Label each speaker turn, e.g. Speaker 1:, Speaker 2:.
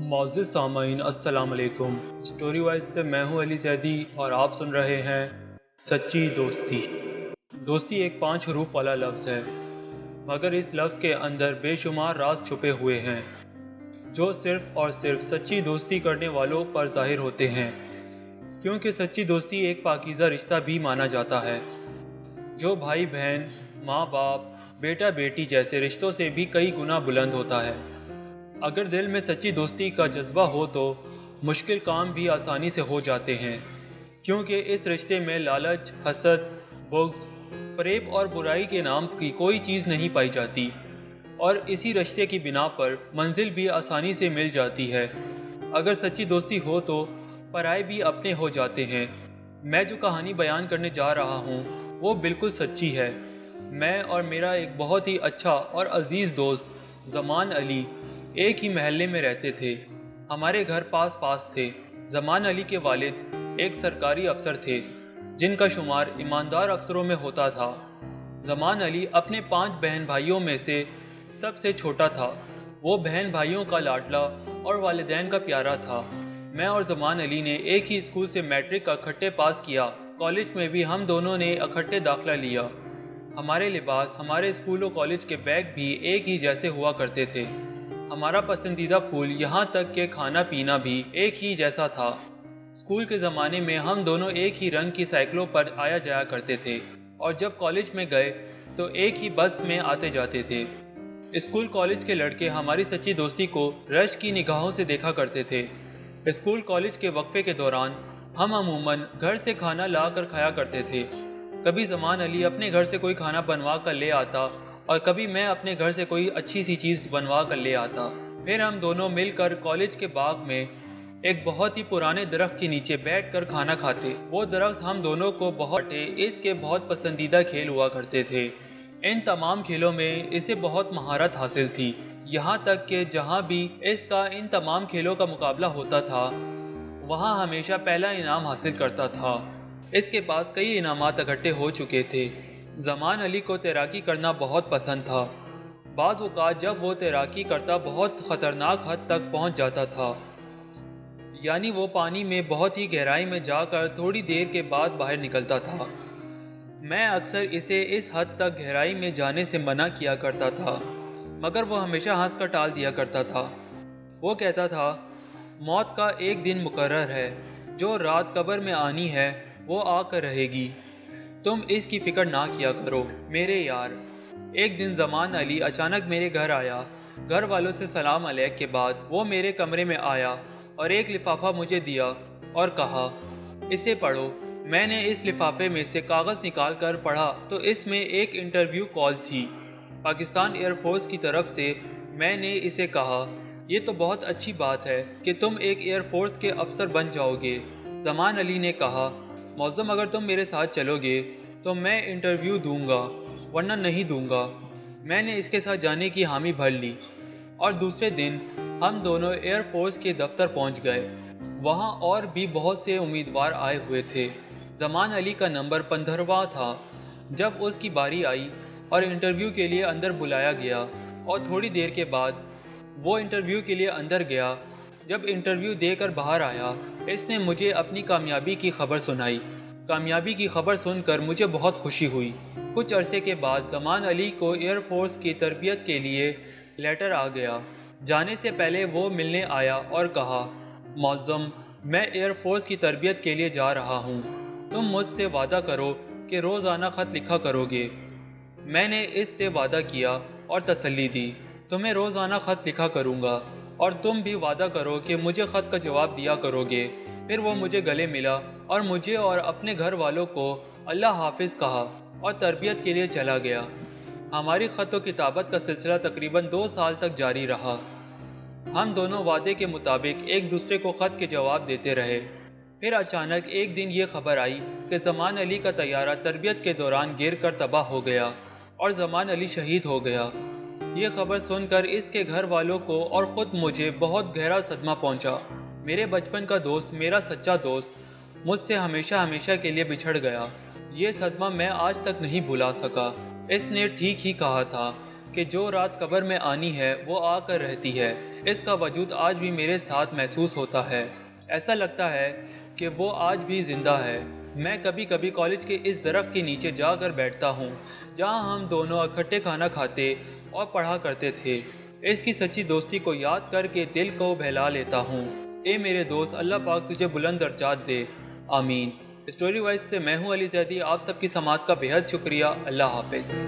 Speaker 1: معزز سامعین السلام علیکم۔ اسٹوری وائز سے میں ہوں علی زیدی اور آپ سن رہے ہیں سچی دوستی۔ دوستی ایک 5 حروف والا لفظ ہے، مگر اس لفظ کے اندر بے شمار راز چھپے ہوئے ہیں جو صرف اور صرف سچی دوستی کرنے والوں پر ظاہر ہوتے ہیں، کیونکہ سچی دوستی ایک پاکیزہ رشتہ بھی مانا جاتا ہے جو بھائی بہن، ماں باپ، بیٹا بیٹی جیسے رشتوں سے بھی کئی گنا بلند ہوتا ہے۔ اگر دل میں سچی دوستی کا جذبہ ہو تو مشکل کام بھی آسانی سے ہو جاتے ہیں، کیونکہ اس رشتے میں لالچ، حسد، بغض، فریب اور برائی کے نام کی کوئی چیز نہیں پائی جاتی، اور اسی رشتے کی بنا پر منزل بھی آسانی سے مل جاتی ہے۔ اگر سچی دوستی ہو تو پرائے بھی اپنے ہو جاتے ہیں۔ میں جو کہانی بیان کرنے جا رہا ہوں وہ بالکل سچی ہے۔ میں اور میرا ایک بہت ہی اچھا اور عزیز دوست زمان علی ایک ہی محلے میں رہتے تھے۔ ہمارے گھر پاس پاس تھے۔ زمان علی کے والد ایک سرکاری افسر تھے جن کا شمار ایماندار افسروں میں ہوتا تھا۔ زمان علی اپنے 5 بہن بھائیوں میں سے سب سے چھوٹا تھا۔ وہ بہن بھائیوں کا لاڈلا اور والدین کا پیارا تھا۔ میں اور زمان علی نے ایک ہی اسکول سے میٹرک کا اکٹھے پاس کیا۔ کالج میں بھی ہم دونوں نے اکٹھے داخلہ لیا۔ ہمارے لباس، ہمارے اسکول و کالج کے بیگ بھی ایک ہی جیسے ہوا کرتے تھے۔ ہمارا پسندیدہ پھول، یہاں تک کہ کھانا پینا بھی ایک ہی جیسا تھا۔ اسکول کے زمانے میں ہم دونوں ایک ہی رنگ کی سائیکلوں پر آیا جایا کرتے تھے، اور جب کالج میں گئے تو ایک ہی بس میں آتے جاتے تھے۔ اسکول کالج کے لڑکے ہماری سچی دوستی کو رشک کی نگاہوں سے دیکھا کرتے تھے۔ اسکول کالج کے وقفے کے دوران ہم عموماً گھر سے کھانا لا کر کھایا کرتے تھے۔ کبھی زمان علی اپنے گھر سے کوئی کھانا بنوا کر لے آتا اور کبھی میں اپنے گھر سے کوئی اچھی سی چیز بنوا کر لے آتا۔ پھر ہم دونوں مل کر کالج کے باغ میں ایک بہت ہی پرانے درخت کے نیچے بیٹھ کر کھانا کھاتے۔ وہ درخت ہم دونوں کو بہت اس کے بہت پسندیدہ کھیل ہوا کرتے تھے۔ ان تمام کھیلوں میں اسے بہت مہارت حاصل تھی، یہاں تک کہ جہاں بھی اس کا ان تمام کھیلوں کا مقابلہ ہوتا تھا وہاں ہمیشہ پہلا انعام حاصل کرتا تھا۔ اس کے پاس کئی انعامات اکٹھے ہو چکے تھے۔ زمان علی کو تیراکی کرنا بہت پسند تھا۔ بعض اوقات جب وہ تیراکی کرتا بہت خطرناک حد تک پہنچ جاتا تھا، یعنی وہ پانی میں بہت ہی گہرائی میں جا کر تھوڑی دیر کے بعد باہر نکلتا تھا۔ میں اکثر اسے اس حد تک گہرائی میں جانے سے منع کیا کرتا تھا، مگر وہ ہمیشہ ہنس کر ٹال دیا کرتا تھا۔ وہ کہتا تھا، موت کا ایک دن مقرر ہے، جو رات قبر میں آنی ہے وہ آ کر رہے گی، تم اس کی فکر نہ کیا کرو میرے یار۔ ایک دن زمان علی اچانک میرے گھر آیا۔ گھر والوں سے سلام علیک کے بعد وہ میرے کمرے میں آیا اور ایک لفافہ مجھے دیا اور کہا، اسے پڑھو۔ میں نے اس لفافے میں سے کاغذ نکال کر پڑھا تو اس میں ایک انٹرویو کال تھی پاکستان ایئر فورس کی طرف سے۔ میں نے اسے کہا، یہ تو بہت اچھی بات ہے کہ تم ایک ایئر فورس کے افسر بن جاؤ گے۔ زمان علی نے کہا، معظم اگر تم میرے ساتھ چلو گے تو میں انٹرویو دوں گا، ورنہ نہیں دوں گا۔ میں نے اس کے ساتھ جانے کی حامی بھر لی، اور دوسرے دن ہم دونوں ایئر فورس کے دفتر پہنچ گئے۔ وہاں اور بھی بہت سے امیدوار آئے ہوئے تھے۔ زمان علی کا نمبر 15واں تھا۔ جب اس کی باری آئی اور انٹرویو کے لیے اندر بلایا گیا، اور تھوڑی دیر کے بعد وہ انٹرویو کے لیے اندر گیا۔ جب انٹرویو دے کر باہر آیا، اس نے مجھے اپنی کامیابی کی خبر سنائی۔ کامیابی کی خبر سن کر مجھے بہت خوشی ہوئی۔ کچھ عرصے کے بعد زمان علی کو ایئر فورس کی تربیت کے لیے لیٹر آ گیا۔ جانے سے پہلے وہ ملنے آیا اور کہا، معظم میں ایئر فورس کی تربیت کے لیے جا رہا ہوں، تم مجھ سے وعدہ کرو کہ روزانہ خط لکھا کرو گے۔ میں نے اس سے وعدہ کیا اور تسلی دی، تمہیں روزانہ خط لکھا کروں گا، اور تم بھی وعدہ کرو کہ مجھے خط کا جواب دیا کرو گے۔ پھر وہ مجھے گلے ملا اور مجھے اور اپنے گھر والوں کو اللہ حافظ کہا اور تربیت کے لیے چلا گیا۔ ہماری خط و کتابت کا سلسلہ تقریباً 2 سال تک جاری رہا۔ ہم دونوں وعدے کے مطابق ایک دوسرے کو خط کے جواب دیتے رہے۔ پھر اچانک ایک دن یہ خبر آئی کہ زمان علی کا طیارہ تربیت کے دوران گر کر تباہ ہو گیا اور زمان علی شہید ہو گیا۔ یہ خبر سن کر اس کے گھر والوں کو اور خود مجھے بہت گہرا صدمہ پہنچا۔ میرے بچپن کا دوست، میرا سچا دوست مجھ سے ہمیشہ ہمیشہ کے لیے بچھڑ گیا۔ یہ صدمہ میں آج تک نہیں بھلا سکا۔ اس نے ٹھیک ہی کہا تھا۔ کہ جو رات قبر میں آنی ہے وہ آ کر رہتی ہے، اس کا وجود آج بھی میرے ساتھ محسوس ہوتا ہے۔ ایسا لگتا ہے کہ وہ آج بھی زندہ ہے۔ میں کبھی کبھی کالج کے اس درخت کے نیچے جا کر بیٹھتا ہوں جہاں ہم دونوں اکٹھے کھانا کھاتے اور پڑھا کرتے تھے۔ اس کی سچی دوستی کو یاد کر کے دل کو بہلا لیتا ہوں۔ اے میرے دوست، اللہ پاک تجھے بلند درجات دے، آمین۔ اسٹوری وائز سے میں ہوں علی زیدی، آپ سب کی سماعت کا بے حد شکریہ۔ اللہ حافظ۔